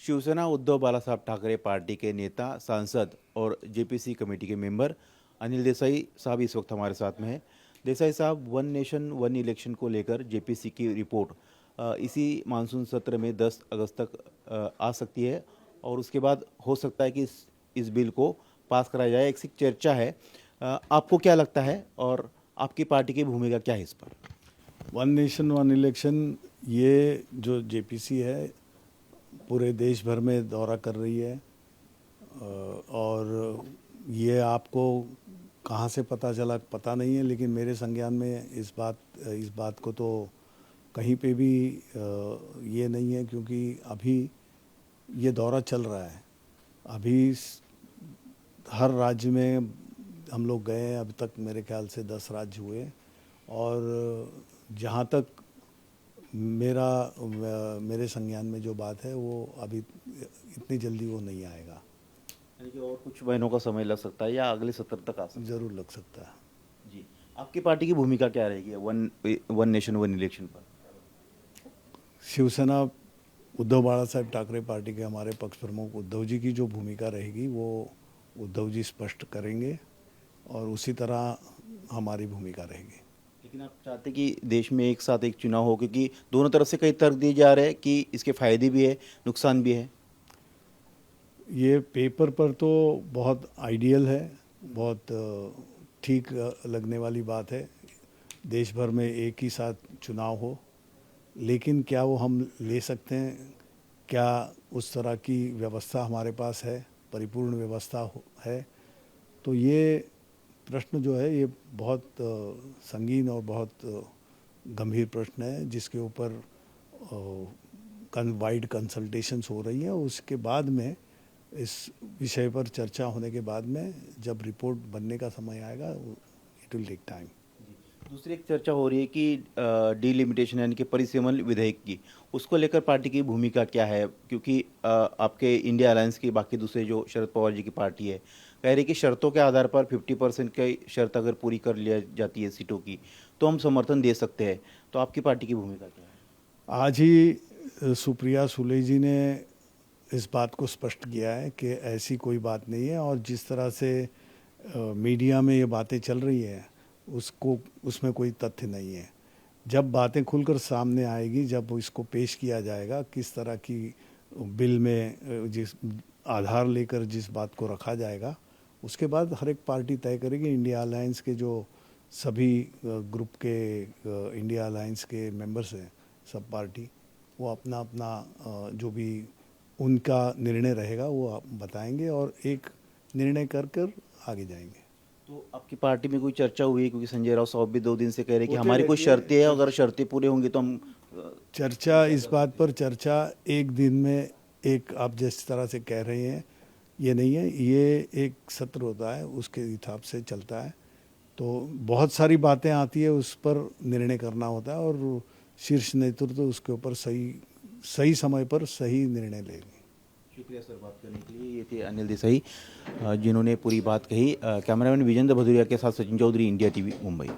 Shiv Sena Uddhav Balasaheb Thackeray party के नेता, सांसद और जेपीसी कमेटी के मेंबर अनिल देसाई साहब इस वक्त हमारे साथ में हैं। देसाई साहब, वन नेशन वन इलेक्शन को लेकर जेपीसी की रिपोर्ट इसी मानसून सत्र में 10 अगस्त तक आ सकती है और उसके बाद हो सकता है कि इस बिल को पास कराया जाए, ऐसी चर्चा है। आपको क्या लगता है और आपकी पार्टी की भूमिका क्या है इस पर? वन नेशन वन इलेक्शन, ये जो जेपीसी है पूरे देश भर में दौरा कर रही है और ये आपको कहाँ से पता चला पता नहीं है, लेकिन मेरे संज्ञान में इस बात को तो कहीं पे भी ये नहीं है, क्योंकि अभी ये दौरा चल रहा है। अभी हर राज्य में हम लोग गए हैं, अब तक मेरे ख्याल से 10 राज्य हुए और जहाँ तक मेरे संज्ञान में जो बात है वो अभी इतनी जल्दी वो नहीं आएगा। यानी कि और कुछ महीनों का समय लग सकता है या अगले सत्र तक आ सकता है? ज़रूर लग सकता है। जी, आपकी पार्टी की भूमिका क्या रहेगी वन नेशन वन इलेक्शन पर? शिवसेना उद्धव बाला साहब ठाकरे पार्टी के हमारे पक्ष प्रमुख उद्धव जी की जो भूमिका रहेगी वो उद्धव जी स्पष्ट करेंगे और उसी तरह हमारी भूमिका रहेगी। लेकिन आप चाहते कि देश में एक साथ एक चुनाव हो, क्योंकि दोनों तरफ से कई तर्क दिए जा रहे हैं कि इसके फायदे भी है, नुकसान भी है। ये पेपर पर तो बहुत आइडियल है, बहुत ठीक लगने वाली बात है, देश भर में एक ही साथ चुनाव हो, लेकिन क्या वो हम ले सकते हैं? क्या उस तरह की व्यवस्था हमारे पास है, परिपूर्ण व्यवस्था है? तो ये प्रश्न जो है ये बहुत संगीन और बहुत गंभीर प्रश्न है, जिसके ऊपर वाइड कंसल्टेशंस हो रही हैं। उसके बाद में इस विषय पर चर्चा होने के बाद में जब रिपोर्ट बनने का समय आएगा, इट विल टेक टाइम। दूसरी एक चर्चा हो रही है कि डिलिमिटेशन यानी कि परिसीमन विधेयक की, उसको लेकर पार्टी की भूमिका क्या है? क्योंकि आपके इंडिया अलायंस की बाकी दूसरे जो शरद पवार जी की पार्टी है, कह रही कि शर्तों के आधार पर 50% की शर्त अगर पूरी कर लिया जाती है सीटों की, तो हम समर्थन दे सकते हैं। तो आपकी पार्टी की भूमिका क्या है? आज ही सुप्रिया सुले जी ने इस बात को स्पष्ट किया है कि ऐसी कोई बात नहीं है, और जिस तरह से मीडिया में ये बातें चल रही है उसमें कोई तथ्य नहीं है। जब बातें खुलकर सामने आएगी, जब इसको पेश किया जाएगा, किस तरह की बिल में जिस आधार लेकर जिस बात को रखा जाएगा, उसके बाद हर एक पार्टी तय करेगी। इंडिया अलायंस के जो सभी ग्रुप के इंडिया अलायंस के मेंबर्स हैं, सब पार्टी, वो अपना अपना जो भी उनका निर्णय रहेगा वो आप बताएंगे और एक निर्णय कर आगे जाएंगे। तो आपकी पार्टी में कोई चर्चा हुई है? क्योंकि संजय राउत साहब भी 2 दिन से कह रहे हैं कि हमारी कोई शर्तें हैं, अगर शर्तें पूरी होंगी तो हम चर्चा, इस बात पर चर्चा एक दिन में, एक आप जिस तरह से कह रहे हैं ये नहीं है, ये एक सत्र होता है, उसके हिसाब से चलता है। तो बहुत सारी बातें आती है, उस पर निर्णय करना होता है और शीर्ष नेतृत्व उसके ऊपर सही समय पर सही निर्णय लेंगे। शुक्रिया सर बात करने के लिए। ये थे अनिल देसाई जिन्होंने पूरी बात कही। कैमरामैन विजेंद्र भदौरिया के साथ सचिन चौधरी, इंडिया टीवी, मुंबई।